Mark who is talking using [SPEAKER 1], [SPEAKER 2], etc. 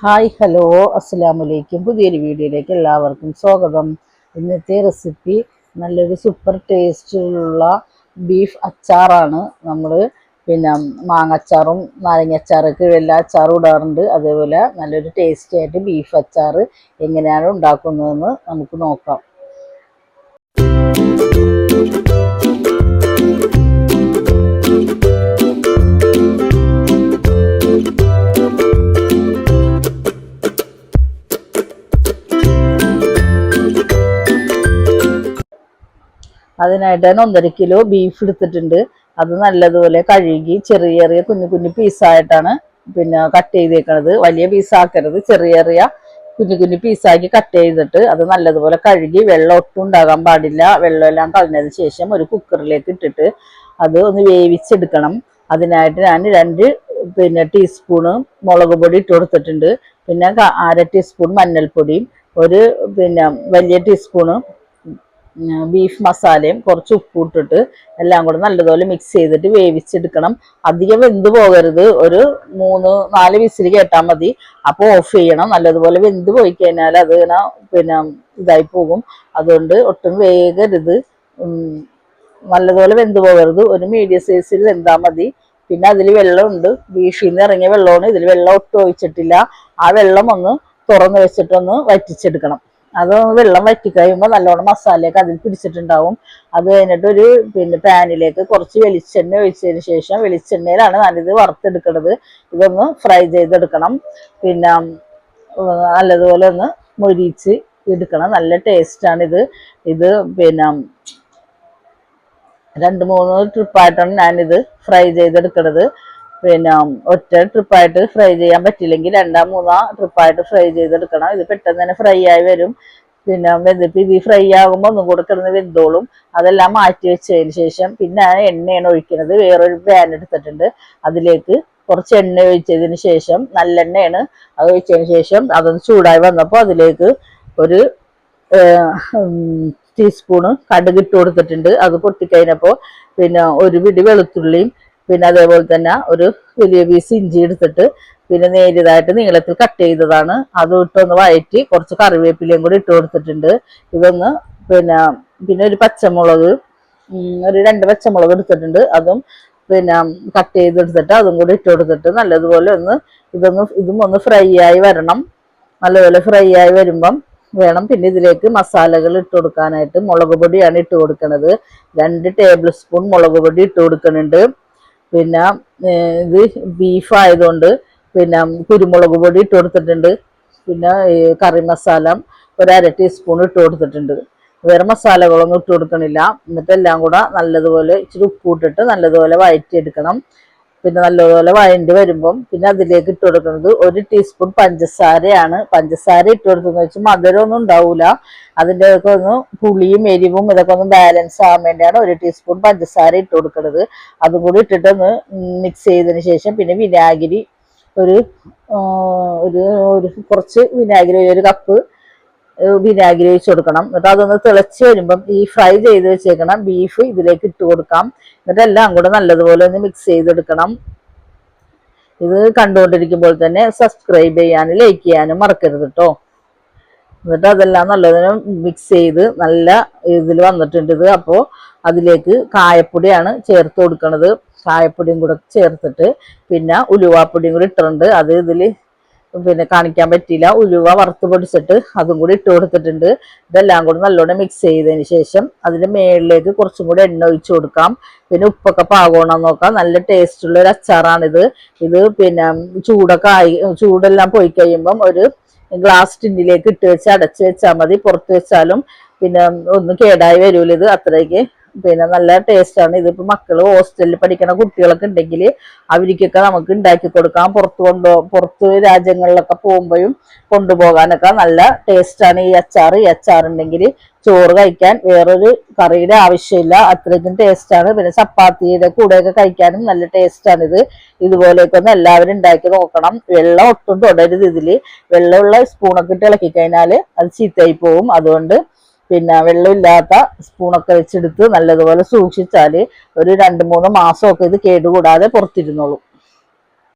[SPEAKER 1] Hi hello അസ്സലാമലൈക്കും. പുതിയൊരു വീഡിയോയിലേക്ക് എല്ലാവർക്കും സ്വാഗതം. ഇന്നത്തെ റെസിപ്പി നല്ലൊരു സൂപ്പർ ടേസ്റ്റിലുള്ള ബീഫ് അച്ചാറാണ്. നമ്മൾ മാങ്ങച്ചാറും നാരങ്ങച്ചാറൊക്കെ എല്ലാ അച്ചാറും ഇടാറുണ്ട്. അതേപോലെ നല്ലൊരു ടേസ്റ്റി ആയിട്ട് ബീഫ് അച്ചാർ എങ്ങനെയാണ് ഉണ്ടാക്കുന്നതെന്ന് നമുക്ക് നോക്കാം. അതിനായിട്ട് തന്നെ 1.5 കിലോ ബീഫ് എടുത്തിട്ടുണ്ട്. അത് നല്ലതുപോലെ കഴുകി ചെറിയ ചെറിയ കുഞ്ഞു കുഞ്ഞു പീസായിട്ടാണ് കട്ട് ചെയ്തേക്കണത്. വലിയ പീസാക്കരുത്, ചെറിയ ചെറിയ കുഞ്ഞു കുഞ്ഞു പീസാക്കി കട്ട് ചെയ്തിട്ട് അത് നല്ലതുപോലെ കഴുകി വെള്ളം ഒട്ടും ഉണ്ടാകാൻ പാടില്ല. വെള്ളമെല്ലാം കളഞ്ഞതിന് ശേഷം ഒരു കുക്കറിലേക്ക് ഇട്ടിട്ട് അത് ഒന്ന് വേവിച്ചെടുക്കണം. അതിനായിട്ട് ഞാൻ 2 ടീസ്പൂണ് മുളക് പൊടി ഇട്ട് കൊടുത്തിട്ടുണ്ട്. പിന്നെ 1/2 ടീസ്പൂൺ മഞ്ഞൾപ്പൊടിയും ഒരു വലിയ ടീസ്പൂണ് ബീഫ് മസാലയും കുറച്ച് ഉപ്പ് ഇട്ടിട്ട് എല്ലാം കൂടെ നല്ലതുപോലെ മിക്സ് ചെയ്തിട്ട് വേവിച്ചെടുക്കണം. അധികം വെന്ത് പോകരുത്. ഒരു 3-4 വിസിൽ കേട്ടാൽ മതി. അപ്പോൾ ഓഫ് ചെയ്യണം. നല്ലതുപോലെ വെന്ത് പോയി കഴിഞ്ഞാൽ അത് ഇതായി പോകും. അതുകൊണ്ട് ഒട്ടും വേഗരുത്, നല്ലതുപോലെ വെന്ത് പോകരുത്. ഒരു മീഡിയം സൈസിൽ വെന്താൽ മതി. പിന്നെ അതിൽ വെള്ളമുണ്ട്, ബീഫിൽ നിന്ന് ഇറങ്ങിയ വെള്ളമാണ്. ഇതിൽ വെള്ളം ഒട്ടും ഒഴിച്ചിട്ടില്ല. ആ വെള്ളം ഒന്ന് തുറന്ന് വെച്ചിട്ടൊന്ന് വറ്റിച്ചെടുക്കണം. അത് വെള്ളം വറ്റി കഴിയുമ്പോൾ നല്ലോണം മസാലയൊക്കെ അതിൽ പിടിച്ചിട്ടുണ്ടാവും. അത് കഴിഞ്ഞിട്ട് ഒരു പാനിലേക്ക് കുറച്ച് വെളിച്ചെണ്ണ ഒഴിച്ചതിന് ശേഷം, വെളിച്ചെണ്ണയിലാണ് ഞാനിത് വറുത്തെടുക്കുന്നത്. ഇതൊന്ന് ഫ്രൈ ചെയ്തെടുക്കണം. നല്ലതുപോലെ ഒന്ന് മൊരിച്ച് എടുക്കണം. നല്ല ടേസ്റ്റാണിത്. ഇത് 2-3 ട്രിപ്പായിട്ടാണ് ഞാനിത് ഫ്രൈ ചെയ്തെടുക്കുന്നത്. ഒറ്റ ട്രിപ്പായിട്ട് ഫ്രൈ ചെയ്യാൻ പറ്റില്ലെങ്കിൽ 2-3 ട്രിപ്പായിട്ട് ഫ്രൈ ചെയ്തെടുക്കണം. ഇത് പെട്ടെന്ന് തന്നെ ഫ്രൈ ആയി വരും. ഇത് ഫ്രൈ ആകുമ്പോൾ ഒന്നും കൂടെ കിടന്ന് വെന്തോളും. അതെല്ലാം മാറ്റി വെച്ചതിന് ശേഷം പിന്നെ എണ്ണയാണ് ഒഴിക്കുന്നത്. വേറൊരു പാൻ എടുത്തിട്ടുണ്ട്. അതിലേക്ക് കുറച്ച് എണ്ണ ഒഴിച്ചതിന് ശേഷം, നല്ലെണ്ണയാണ് അത് ഒഴിച്ചതിന് ശേഷം അതൊന്ന് ചൂടായി വന്നപ്പോൾ അതിലേക്ക് ഒരു ടീസ്പൂണ് കടുക് ഇട്ട് കൊടുത്തിട്ടുണ്ട്. അത് പൊട്ടിക്കഴിഞ്ഞപ്പോൾ ഒരു പിടി വെളുത്തുള്ളിയും അതേപോലെ തന്നെ ഒരു വലിയ പീസ് ഇഞ്ചി എടുത്തിട്ട് നേരിയതായിട്ട് നീളത്തിൽ കട്ട് ചെയ്തതാണ്. അത് ഇട്ടൊന്ന് വഴറ്റി കുറച്ച് കറിവേപ്പിലയും കൂടി ഇട്ട് കൊടുത്തിട്ടുണ്ട്. ഇതൊന്ന് ഒരു പച്ചമുളക്, ഒരു 2 പച്ചമുളക് എടുത്തിട്ടുണ്ട്. അതും കട്ട് ചെയ്തെടുത്തിട്ട് അതും കൂടി ഇട്ട് കൊടുത്തിട്ട് നല്ലതുപോലെ ഇതും ഒന്ന് ഫ്രൈ ആയി വരണം. നല്ലപോലെ ഫ്രൈ ആയി വരുമ്പം വേണം ഇതിലേക്ക് മസാലകൾ ഇട്ട് കൊടുക്കാനായിട്ട്. മുളക് പൊടിയാണ് ഇട്ട് കൊടുക്കുന്നത്. 2 ടേബിൾ സ്പൂൺ മുളക് പൊടി ഇട്ട് കൊടുക്കുന്നുണ്ട്. ഇത് ബീഫ് ആയതുകൊണ്ട് കുരുമുളക് പൊടി ഇട്ട് കൊടുത്തിട്ടുണ്ട്. കറി മസാല ഒരു 1/2 ടീസ്പൂൺ ഇട്ട് കൊടുത്തിട്ടുണ്ട്. വേറെ മസാലകളൊന്നും ഇട്ട് കൊടുക്കണില്ല. എന്നിട്ട് എല്ലാം കൂടെ നല്ലതുപോലെ ഇച്ചിരി ഉപ്പ് ഇട്ടിട്ട് നല്ലതുപോലെ വഴറ്റിയെടുക്കണം. നല്ലതുപോലെ വഴണ്ടി വരുമ്പം അതിലേക്ക് ഇട്ട് കൊടുക്കുന്നത് 1 ടീസ്പൂൺ പഞ്ചസാരയാണ്. പഞ്ചസാര ഇട്ട് കൊടുത്തെന്ന് വെച്ചാൽ മധുരമൊന്നും ഉണ്ടാവൂല. അതിൻ്റെ ഒക്കെ ഒന്ന് പുളിയും എരിവും ഇതൊക്കെ ഒന്ന് ബാലൻസ് ആകാൻ വേണ്ടിയാണ് 1 ടീസ്പൂൺ പഞ്ചസാര ഇട്ട് കൊടുക്കുന്നത്. അതും കൂടി ഇട്ടിട്ടൊന്ന് മിക്സ് ചെയ്തതിന് ശേഷം വിനാഗിരി ഒരു കുറച്ച് വിനാഗിരി, 1 കപ്പ് വിനാഗിരി ഒഴിച്ച് കൊടുക്കണം. എന്നിട്ട് അതൊന്ന് തിളച്ച് വരുമ്പം ഈ ഫ്രൈ ചെയ്ത് വെച്ചേക്കണം ബീഫ് ഇതിലേക്ക് ഇട്ട് കൊടുക്കാം. എന്നിട്ട് എല്ലാം കൂടെ നല്ലതുപോലെ ഒന്ന് മിക്സ് ചെയ്തെടുക്കണം. ഇത് കണ്ടുകൊണ്ടിരിക്കുമ്പോൾ തന്നെ സബ്സ്ക്രൈബ് ചെയ്യാനും ലൈക്ക് ചെയ്യാനും മറക്കരുത് കേട്ടോ. എന്നിട്ട് അതെല്ലാം നല്ലതിനെ മിക്സ് ചെയ്ത് നല്ല ഇതിൽ വന്നിട്ടുണ്ട് ഇത്. അപ്പോൾ അതിലേക്ക് കായപ്പൊടിയാണ് ചേർത്ത് കൊടുക്കുന്നത്. കായപ്പൊടിയും കൂടെ ചേർത്തിട്ട് ഉലുവാപ്പൊടിയും കൂടി ഇട്ടിട്ടുണ്ട്. അത് ഇതിൽ കാണിക്കാൻ പറ്റിയില്ല. ഉലുവ വറുത്ത് പൊടിച്ചിട്ട് അതും കൂടി ഇട്ട് കൊടുത്തിട്ടുണ്ട്. ഇതെല്ലാം കൂടി നല്ലോണം മിക്സ് ചെയ്തതിന് ശേഷം അതിൻ്റെ മേളിലേക്ക് കുറച്ചും കൂടി എണ്ണ ഒഴിച്ചു കൊടുക്കാം. ഉപ്പൊക്കെ പാകണമെന്ന് നോക്കാം. നല്ല ടേസ്റ്റുള്ള ഒരു അച്ചാറാണിത്. ഇത് ചൂടെല്ലാം പോയി കഴിയുമ്പം ഒരു ഗ്ലാസ് ടിന്നിലേക്ക് ഇട്ട് വെച്ച് അടച്ച് വെച്ചാൽ മതി. പുറത്ത് വെച്ചാലും ഒന്നും കേടായി വരൂല. ഇത് അത്രയ്ക്ക് നല്ല ടേസ്റ്റാണ്. ഇതിപ്പോൾ മക്കൾ ഹോസ്റ്റലിൽ പഠിക്കുന്ന കുട്ടികളൊക്കെ ഉണ്ടെങ്കിൽ അവർക്കൊക്കെ നമുക്ക് ഉണ്ടാക്കി കൊടുക്കാം. പുറത്ത് രാജ്യങ്ങളിലൊക്കെ പോകുമ്പോഴും കൊണ്ടുപോകാനൊക്കെ നല്ല ടേസ്റ്റാണ് ഈ അച്ചാർ. ഈ അച്ചാറുണ്ടെങ്കിൽ ചോറ് കഴിക്കാൻ വേറൊരു കറിയുടെ ആവശ്യമില്ല. അത്രയ്ക്കും ടേസ്റ്റാണ്. ചപ്പാത്തിയുടെ കൂടെയൊക്കെ കഴിക്കാനും നല്ല ടേസ്റ്റാണിത്. ഇതുപോലെയൊക്കെ ഒന്ന് എല്ലാവരും ഉണ്ടാക്കി നോക്കണം. വെള്ളം ഒട്ടും തൊടരുത്. ഇതിൽ വെള്ളമുള്ള സ്പൂണൊക്കെ ഇട്ട് ഇളക്കി കഴിഞ്ഞാൽ അത് ചീത്തയായി പോവും. അതുകൊണ്ട് വെള്ളമില്ലാത്ത സ്പൂണൊക്കെ വെച്ചെടുത്ത് നല്ലതുപോലെ സൂക്ഷിച്ചാൽ ഒരു 2-3 മാസമൊക്കെ ഇത് കേടുകൂടാതെ പുറത്തിരുന്നോളും.